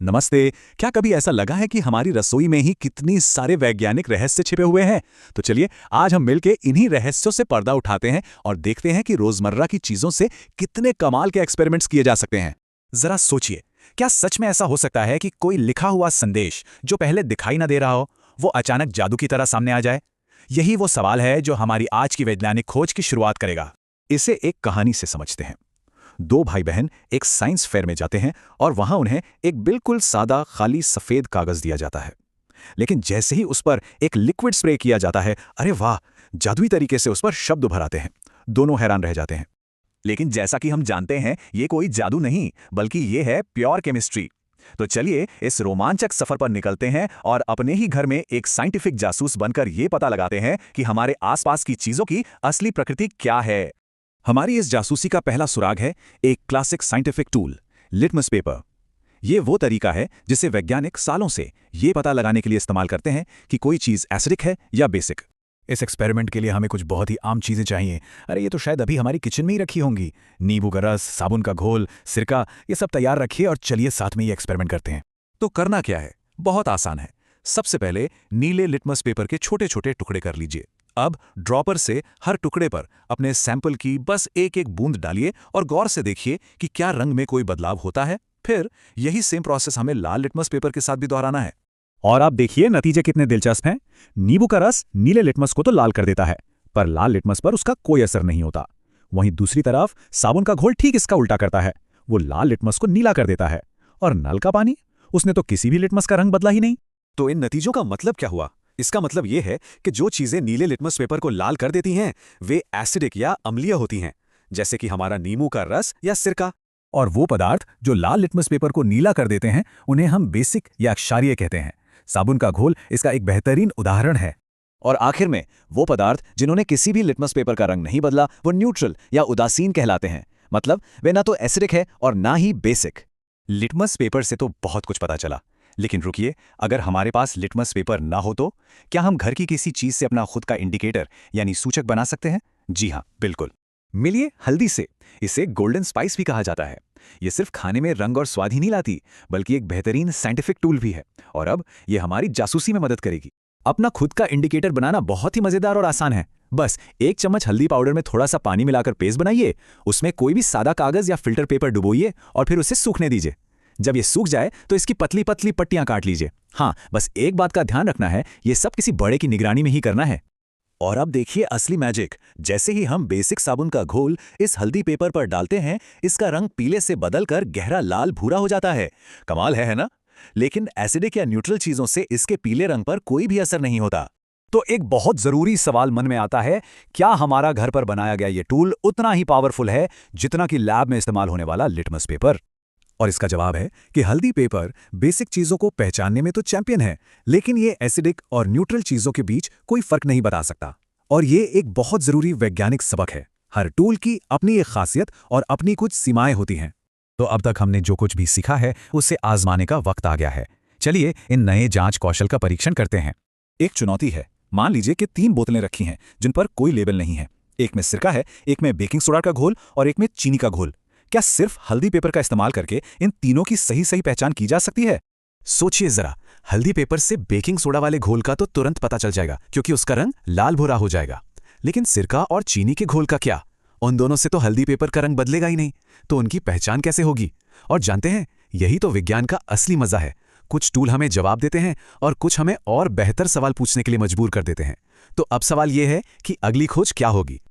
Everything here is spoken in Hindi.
नमस्ते। क्या कभी ऐसा लगा है कि हमारी रसोई में ही कितनी सारे वैज्ञानिक रहस्य छिपे हुए हैं? तो चलिए आज हम मिलके इन्हीं रहस्यों से पर्दा उठाते हैं और देखते हैं कि रोजमर्रा की चीजों से कितने कमाल के एक्सपेरिमेंट्स किए जा सकते हैं। जरा सोचिए, क्या सच में ऐसा हो सकता है कि कोई लिखा हुआ संदेश जो पहले दिखाई ना दे रहा हो, वो अचानक जादू की तरह सामने आ जाए? यही वो सवाल है जो हमारी आज की वैज्ञानिक खोज की शुरुआत करेगा। इसे एक कहानी से समझते हैं। दो भाई बहन एक साइंस फेयर में जाते हैं और वहां उन्हें एक बिल्कुल सादा खाली सफेद कागज दिया जाता है। लेकिन जैसे ही उस पर एक लिक्विड स्प्रे किया जाता है, अरे वाह, जादुई तरीके से उस पर शब्द उभर आते हैं। दोनों हैरान रह जाते हैं। लेकिन जैसा कि हम जानते हैं, ये कोई जादू नहीं बल्कि ये है प्योर केमिस्ट्री। तो चलिए इस रोमांचक सफर पर निकलते हैं और अपने ही घर में एक साइंटिफिक जासूस बनकर ये पता लगाते हैं कि हमारे आसपास की चीजों की असली प्रकृति क्या है। हमारी इस जासूसी का पहला सुराग है एक classic scientific tool, litmus paper. ये वो तरीका है जिसे वैज्ञानिक सालों से ये पता लगाने के लिए इस्तेमाल करते हैं कि कोई चीज एसिडिक है या बेसिक। इस एक्सपेरिमेंट के लिए हमें कुछ बहुत ही आम चीजें चाहिए। अरे ये तो शायद अभी हमारी किचन में ही रखी होंगी। नींबू का रस, साबुन का घोल, सिरका, ये सब तैयार रखिए और चलिए साथ में ये एक्सपेरिमेंट करते हैं। तो करना क्या है? बहुत आसान है। सबसे पहले नीले लिटमस पेपर के छोटे छोटे टुकड़े कर लीजिए। अब ड्रॉपर से हर टुकड़े पर अपने सैंपल की बस एक एक बूंद डालिए और गौर से देखिए कि क्या रंग में कोई बदलाव होता है। फिर यही सेम प्रोसेस हमें लाल लिटमस पेपर के साथ भी दोहराना है। और आप देखिए नतीजे कितने दिलचस्प हैं। नींबू का रस नीले लिटमस को तो लाल कर देता है, पर लाल लिटमस पर उसका कोई असर नहीं होता। वहीं दूसरी तरफ साबुन का घोल ठीक इसका उल्टा करता है। वो लाल लिटमस को नीला कर देता है। और नल का पानी, उसने तो किसी भी लिटमस का रंग बदला ही नहीं। तो इन नतीजों का मतलब क्या हुआ? इसका मतलब यह है कि जो चीजें नीले लिटमस पेपर को लाल कर देती हैं, वे एसिडिक या अम्लीय होती हैं, जैसे कि हमारा नींबू का रस या सिरका। और वो पदार्थ जो लाल लिटमस पेपर को नीला कर देते हैं, उन्हें हम बेसिक या क्षारीय कहते हैं। साबुन का घोल इसका एक बेहतरीन उदाहरण है। और आखिर में वो पदार्थ जिन्होंने किसी भी लिटमस पेपर का रंग नहीं बदला, वो न्यूट्रल या उदासीन कहलाते हैं। मतलब वे ना तो एसिडिक है और ना ही बेसिक। लिटमस पेपर से तो बहुत कुछ पता चला, लेकिन रुकिए, अगर हमारे पास लिटमस पेपर ना हो तो क्या हम घर की किसी चीज से अपना खुद का इंडिकेटर यानी सूचक बना सकते हैं? जी हाँ, बिल्कुल। मिलिए हल्दी से। इसे गोल्डन स्पाइस भी कहा जाता है। ये सिर्फ खाने में रंग और स्वाद ही नहीं लाती, बल्कि एक बेहतरीन साइंटिफिक टूल भी है। और अब ये हमारी जासूसी में मदद करेगी। अपना खुद का इंडिकेटर बनाना बहुत ही मजेदार और आसान है। बस एक चम्मच हल्दी पाउडर में थोड़ा सा पानी मिलाकर पेस्ट बनाइए, उसमें कोई भी सादा कागज या फिल्टर पेपर डुबोइए और फिर उसे सूखने दीजिए। जब ये सूख जाए तो इसकी पतली पतली पट्टियां काट लीजिए। हाँ, बस एक बात का ध्यान रखना है, ये सब किसी बड़े की निगरानी में ही करना है। और अब देखिए असली मैजिक। जैसे ही हम बेसिक साबुन का घोल इस हल्दी पेपर पर डालते हैं, इसका रंग पीले से बदलकर गहरा लाल भूरा हो जाता है। कमाल है ना? लेकिन एसिडिक या न्यूट्रल चीजों से इसके पीले रंग पर कोई भी असर नहीं होता। तो एक बहुत जरूरी सवाल मन में आता है, क्या हमारा घर पर बनाया गया ये टूल उतना ही पावरफुल है जितना कि लैब में इस्तेमाल होने वाला लिटमस पेपर? और इसका जवाब है कि हल्दी पेपर बेसिक चीजों को पहचानने में तो चैंपियन है, लेकिन ये एसिडिक और न्यूट्रल चीजों के बीच कोई फर्क नहीं बता सकता। और ये एक बहुत जरूरी वैज्ञानिक सबक है। हर टूल की अपनी एक खासियत और अपनी कुछ सीमाएं होती हैं। तो अब तक हमने जो कुछ भी सीखा है, उसे आजमाने का वक्त आ गया है। चलिए इन नए जांच कौशल का परीक्षण करते हैं। एक चुनौती है। मान लीजिए कि 3 बोतलें रखी हैं जिन पर कोई लेबल नहीं है। एक में सिरका है, एक में बेकिंग सोडा का घोल और एक में चीनी का घोल। क्या सिर्फ हल्दी पेपर का इस्तेमाल करके इन तीनों की सही सही पहचान की जा सकती है? सोचिए जरा, हल्दी पेपर से बेकिंग सोडा वाले घोल का तो तुरंत पता चल जाएगा, क्योंकि उसका रंग लाल भूरा हो जाएगा। लेकिन सिरका और चीनी के घोल का क्या? उन दोनों से तो हल्दी पेपर का रंग बदलेगा ही नहीं, तो उनकी पहचान कैसे होगी? और जानते हैं, यही तो विज्ञान का असली मजा है। कुछ टूल हमें जवाब देते हैं और कुछ हमें और बेहतर सवाल पूछने के लिए मजबूर कर देते हैं। तो अब सवाल यह है कि अगली खोज क्या होगी?